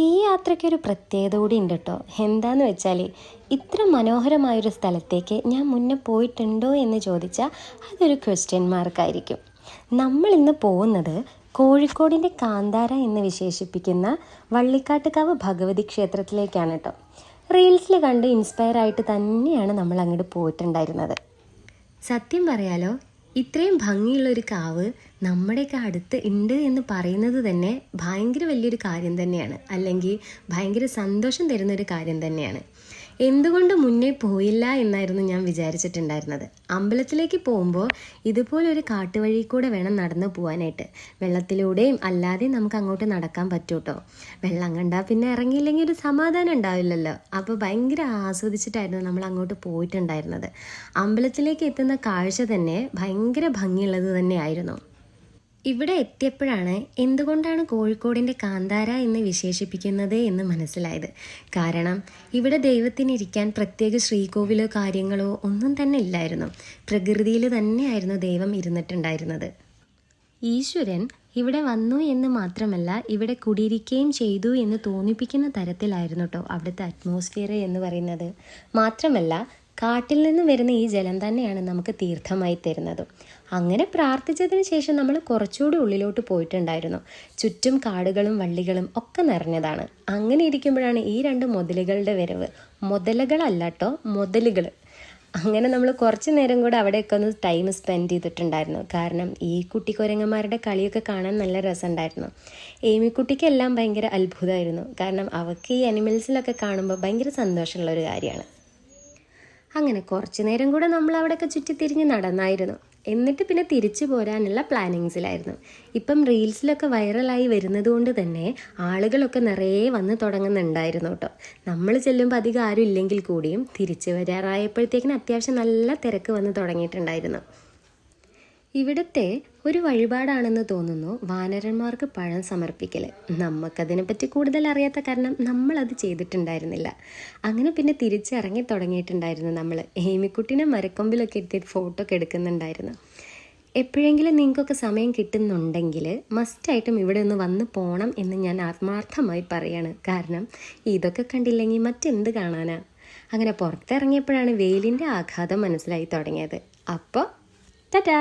ഈ യാത്രയ്ക്കൊരു പ്രത്യേകത കൂടി ഉണ്ട് കേട്ടോ. എന്താന്ന് വെച്ചാൽ ഇത്ര മനോഹരമായൊരു സ്ഥലത്തേക്ക് ഞാൻ മുന്നേ പോയിട്ടുണ്ടോ എന്ന് ചോദിച്ചാൽ അതൊരു ക്വസ്റ്റ്യൻ മാർക്കായിരിക്കും. നമ്മളിന്ന് പോകുന്നത് കോഴിക്കോടിൻ്റെ കാന്താര എന്ന് വിശേഷിപ്പിക്കുന്ന വള്ളിക്കാട്ടുകാവ് ഭഗവതി ക്ഷേത്രത്തിലേക്കാണ് കേട്ടോ. റീൽസിൽ കണ്ട് ഇൻസ്പയർ ആയിട്ട് തന്നെയാണ് നമ്മൾ അങ്ങോട്ട് പോയിട്ടുണ്ടായിരുന്നത്. സത്യം പറയാലോ, ഇത്രയും ഭംഗിയുള്ളൊരു കാവ് നമ്മുടെയൊക്കെ അടുത്ത് ഉണ്ട് എന്ന് പറയുന്നത് തന്നെ ഭയങ്കര വലിയൊരു കാര്യം തന്നെയാണ്, അല്ലെങ്കിൽ ഭയങ്കര സന്തോഷം തരുന്നൊരു കാര്യം തന്നെയാണ്. എന്തുകൊണ്ട് മുന്നേ പോയില്ല എന്നായിരുന്നു ഞാൻ വിചാരിച്ചിട്ടുണ്ടായിരുന്നത്. അമ്പലത്തിലേക്ക് പോകുമ്പോൾ ഇതുപോലൊരു കാട്ടുവഴി കൂടെ വേണം നടന്നു പോകാനായിട്ട്. വെള്ളത്തിലൂടെയും അല്ലാതെയും നമുക്ക് അങ്ങോട്ട് നടക്കാൻ പറ്റും കേട്ടോ. വെള്ളം കണ്ടാൽ പിന്നെ ഇറങ്ങിയില്ലെങ്കിൽ ഒരു സമാധാനം ഉണ്ടാവില്ലല്ലോ. അപ്പോൾ ഭയങ്കര ആസ്വദിച്ചിട്ടായിരുന്നു നമ്മൾ അങ്ങോട്ട് പോയിട്ടുണ്ടായിരുന്നത്. അമ്പലത്തിലേക്ക് എത്തുന്ന കാഴ്ച തന്നെ ഭയങ്കര ഭംഗിയുള്ളത് തന്നെയായിരുന്നു. ഇവിടെ എത്തിയപ്പോഴാണ് എന്തുകൊണ്ടാണ് കോഴിക്കോടിൻ്റെ കാന്താര എന്ന് വിശേഷിപ്പിക്കുന്നത് എന്ന് മനസ്സിലായത്. കാരണം ഇവിടെ ദൈവത്തിനിരിക്കാൻ പ്രത്യേക ശ്രീകോവിലോ കാര്യങ്ങളോ ഒന്നും തന്നെ ഇല്ലായിരുന്നു. പ്രകൃതിയിൽ തന്നെയായിരുന്നു ദൈവം ഇരുന്നിട്ടുണ്ടായിരുന്നത്. ഈശ്വരൻ ഇവിടെ വന്നു എന്ന് മാത്രമല്ല, ഇവിടെ കുടിയിരിക്കുകയും ചെയ്തു എന്ന് തോന്നിപ്പിക്കുന്ന തരത്തിലായിരുന്നു കേട്ടോ അവിടുത്തെ അറ്റ്മോസ്ഫിയർ എന്ന് പറയുന്നത്. മാത്രമല്ല, കാട്ടിൽ നിന്ന് വരുന്ന ഈ ജലം തന്നെയാണ് നമുക്ക് തീർത്ഥമായി തരുന്നതും. അങ്ങനെ പ്രാർത്ഥിച്ചതിന് ശേഷം നമ്മൾ കുറച്ചുകൂടി ഉള്ളിലോട്ട് പോയിട്ടുണ്ടായിരുന്നു. ചുറ്റും കാടുകളും വള്ളികളും ഒക്കെ നിറഞ്ഞതാണ്. അങ്ങനെ ഇരിക്കുമ്പോഴാണ് ഈ രണ്ട് മുതലുകളുടെ വരവ്. മുതലകളല്ല കേട്ടോ, മുതലുകൾ. അങ്ങനെ നമ്മൾ കുറച്ച് നേരം കൂടെ അവിടെയൊക്കെ ഒന്ന് ടൈം സ്പെൻഡ് ചെയ്തിട്ടുണ്ടായിരുന്നു. കാരണം ഈ കുട്ടിക്കുരങ്ങന്മാരുടെ കളിയൊക്കെ കാണാൻ നല്ല രസമുണ്ടായിരുന്നു. ഏമിക്കുട്ടിക്കെല്ലാം ഭയങ്കര അത്ഭുതമായിരുന്നു. കാരണം അവൾക്ക് ഈ അനിമൽസിലൊക്കെ കാണുമ്പോൾ ഭയങ്കര സന്തോഷമുള്ളൊരു കാര്യമാണ്. അങ്ങനെ കുറച്ച് നേരം കൂടെ നമ്മൾ അവിടെയൊക്കെ ചുറ്റിത്തിരിഞ്ഞ് നടന്നായിരുന്നു. എന്നിട്ട് പിന്നെ തിരിച്ചു പോരാനുള്ള പ്ലാനിങ്സിലായിരുന്നു. ഇപ്പം റീൽസിലൊക്കെ വൈറലായി വരുന്നത് കൊണ്ട് തന്നെ ആളുകളൊക്കെ നിറയെ വന്ന് തുടങ്ങുന്നുണ്ടായിരുന്നു കേട്ടോ. നമ്മൾ ചെല്ലുമ്പോൾ അധികം ആരും ഇല്ലെങ്കിൽ കൂടിയും തിരിച്ചു വരാറായപ്പോഴത്തേക്കിന് അത്യാവശ്യം നല്ല തിരക്ക് വന്ന് തുടങ്ങിയിട്ടുണ്ടായിരുന്നു. ഇവിടുത്തെ ഒരു വഴിപാടാണെന്ന് തോന്നുന്നു വാനരന്മാർക്ക് പഴം സമർപ്പിക്കൽ. നമുക്കതിനെപ്പറ്റി കൂടുതൽ അറിയാത്ത കാരണം നമ്മളത് ചെയ്തിട്ടുണ്ടായിരുന്നില്ല. അങ്ങനെ പിന്നെ തിരിച്ചിറങ്ങി തുടങ്ങിയിട്ടുണ്ടായിരുന്നു നമ്മൾ. ഏമിക്കുട്ടിനെ മരക്കൊമ്പിലൊക്കെ എടുത്തിട്ട് ഫോട്ടോ ഒക്കെ എടുക്കുന്നുണ്ടായിരുന്നു. എപ്പോഴെങ്കിലും നിങ്ങൾക്കൊക്കെ സമയം കിട്ടുന്നുണ്ടെങ്കിൽ മസ്റ്റായിട്ടും ഇവിടെ ഒന്ന് വന്ന് പോകണം എന്ന് ഞാൻ ആത്മാർത്ഥമായി പറയാണ്. കാരണം ഇതൊക്കെ കണ്ടില്ലെങ്കിൽ മറ്റെന്ത് കാണാനാ. അങ്ങനെ പുറത്തിറങ്ങിയപ്പോഴാണ് വെയിലിൻ്റെ ആഘാതം മനസ്സിലായി തുടങ്ങിയത്. അപ്പോൾ ടാറ്റാ.